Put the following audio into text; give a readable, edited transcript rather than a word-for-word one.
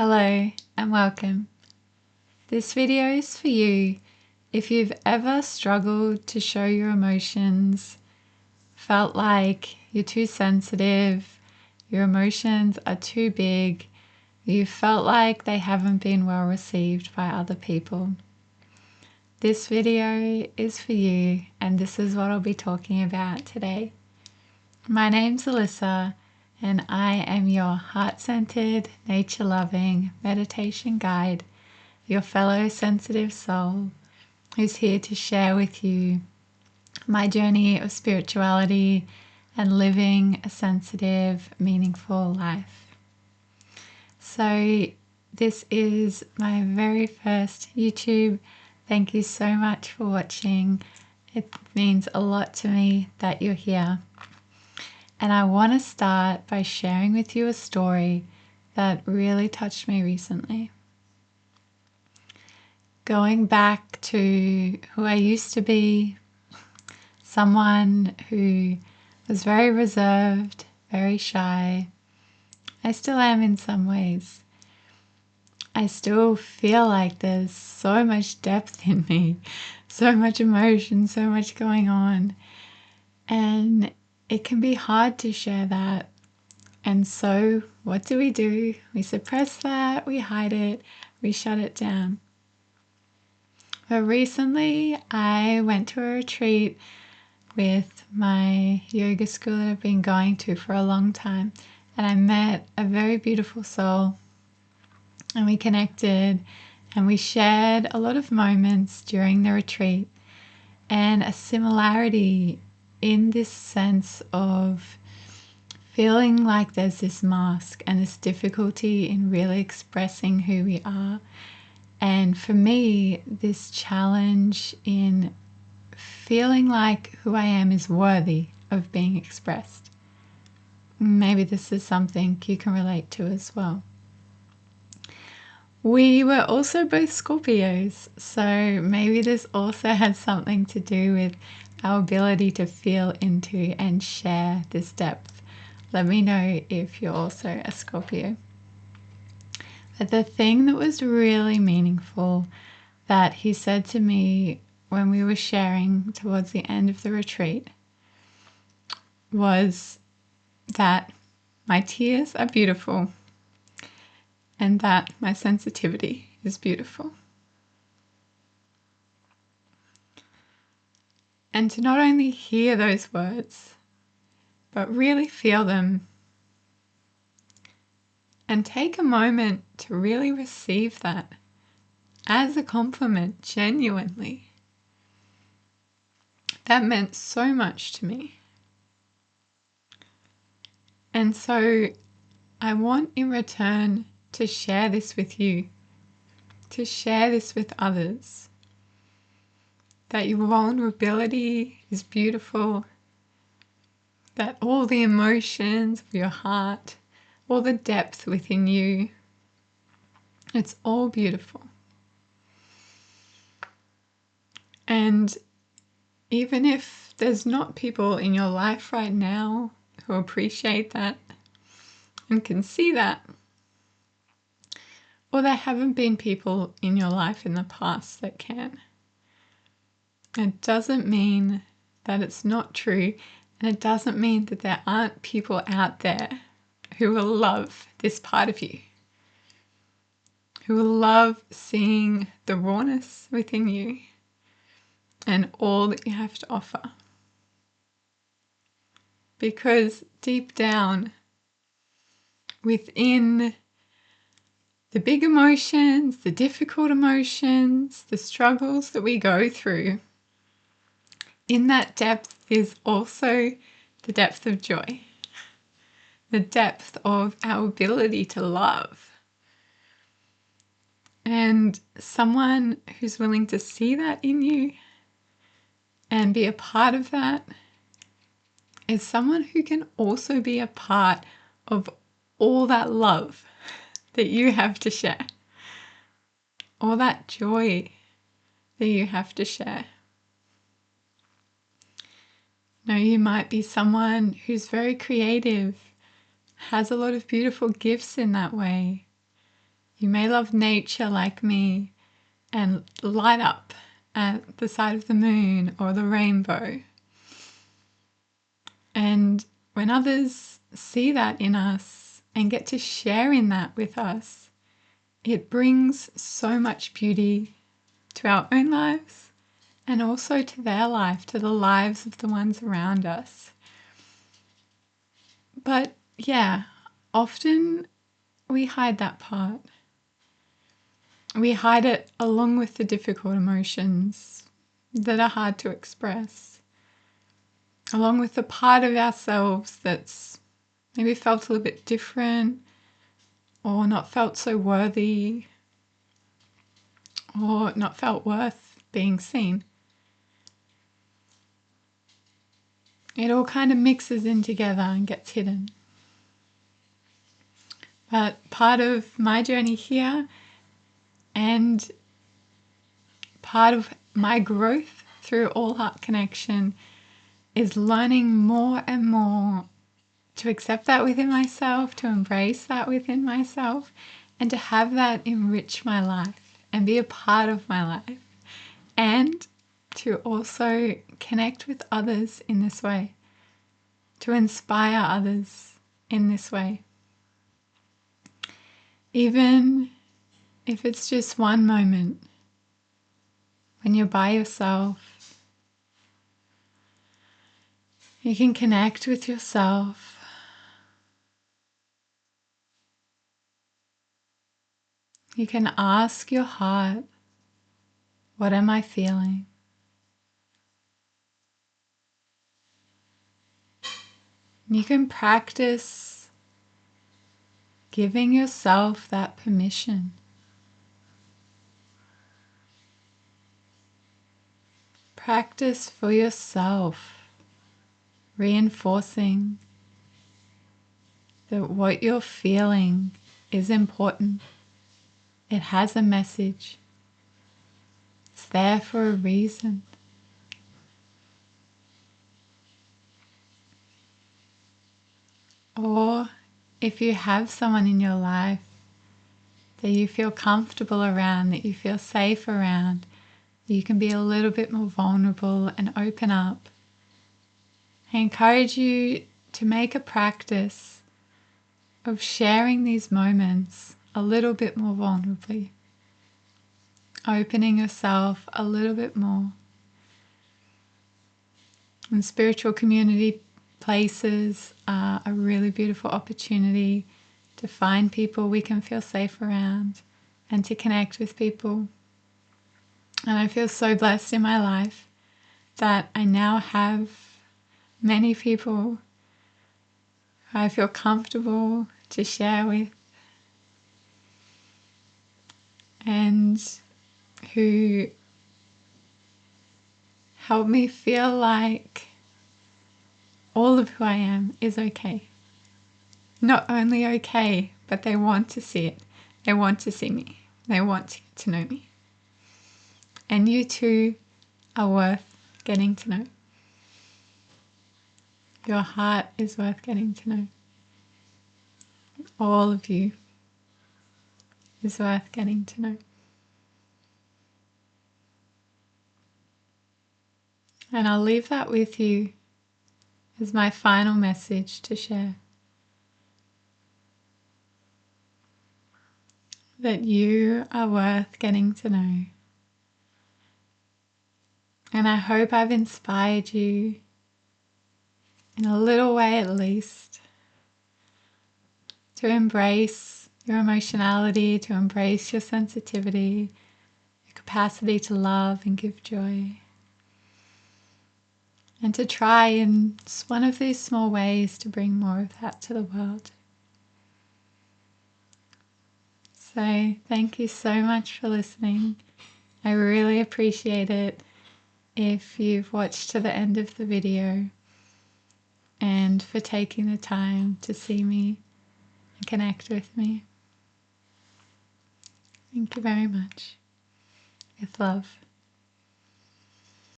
Hello and welcome. This video is for you if you've ever struggled to show your emotions, felt like you're too sensitive, your emotions are too big, you felt like they haven't been well received by other people. This video is for you, and this is what I'll be talking about today. My name's Elissa, and I am your heart-centered, nature-loving meditation guide, your fellow sensitive soul, who's here to share with you my journey of spirituality and living a sensitive, meaningful life. So this is my very first YouTube. Thank you so much for watching. It means a lot to me that you're here. And I want to start by sharing with you a story that really touched me recently. Going back to who I used to be, someone who was very reserved, very shy. I still am in some ways. I still feel like there's so much depth in me, so much emotion, so much going on. And it can be hard to share that. And so what do? We suppress that, we hide it, we shut it down. But recently I went to a retreat with my yoga school that I've been going to for a long time. And I met a very beautiful soul. And we connected and we shared a lot of moments during the retreat, and a similarity in this sense of feeling like there's this mask and this difficulty in really expressing who we are. And for me, this challenge in feeling like who I am is worthy of being expressed. Maybe this is something you can relate to as well. We were also both Scorpios, so maybe this also had something to do with our ability to feel into and share this depth. Let me know if you're also a Scorpio. But the thing that was really meaningful that he said to me when we were sharing towards the end of the retreat was that my tears are beautiful and that my sensitivity is beautiful. And to not only hear those words, but really feel them and take a moment to really receive that as a compliment, genuinely. That meant so much to me. And so I want in return to share this with you, to share this with others, that your vulnerability is beautiful, that all the emotions of your heart, all the depth within you, it's all beautiful. And even if there's not people in your life right now who appreciate that and can see that, or there haven't been people in your life in the past that can, it doesn't mean that it's not true, and it doesn't mean that there aren't people out there who will love this part of you, who will love seeing the rawness within you and all that you have to offer. Because deep down, within the big emotions, the difficult emotions, the struggles that we go through, in that depth is also the depth of joy, the depth of our ability to love. And someone who's willing to see that in you and be a part of that is someone who can also be a part of all that love that you have to share, all that joy that you have to share. Now, you might be someone who's very creative, has a lot of beautiful gifts in that way. You may love nature like me and light up at the sight of the moon or the rainbow. And when others see that in us and get to share in that with us, it brings so much beauty to our own lives and also to their life, to the lives of the ones around us. But yeah, often we hide that part. We hide it along with the difficult emotions that are hard to express, along with the part of ourselves that's maybe felt a little bit different or not felt so worthy or not felt worth being seen. It all kind of mixes in together and gets hidden. But part of my journey here and part of my growth through All Heart Connection is learning more and more to accept that within myself, to embrace that within myself, and to have that enrich my life and be a part of my life, and to also connect with others in this way, to inspire others in this way. Even if it's just one moment when you're by yourself, you can connect with yourself. You can ask your heart, what am I feeling? You can practice giving yourself that permission. Practice for yourself, reinforcing that what you're feeling is important. It has a message. It's there for a reason. Or if you have someone in your life that you feel comfortable around, that you feel safe around, you can be a little bit more vulnerable and open up. I encourage you to make a practice of sharing these moments a little bit more vulnerably, opening yourself a little bit more. And spiritual community places are a really beautiful opportunity to find people we can feel safe around and to connect with people. And I feel so blessed in my life that I now have many people who I feel comfortable to share with and who help me feel like all of who I am is okay. Not only okay, but they want to see it. They want to see me. They want to get to know me. And you too are worth getting to know. Your heart is worth getting to know. All of you is worth getting to know. And I'll leave that with you as my final message to share. That you are worth getting to know. And I hope I've inspired you, in a little way at least, to embrace your emotionality, to embrace your sensitivity, your capacity to love and give joy. And to try in just one of these small ways to bring more of that to the world. So thank you so much for listening. I really appreciate it if you've watched to the end of the video and for taking the time to see me and connect with me. Thank you very much. With love.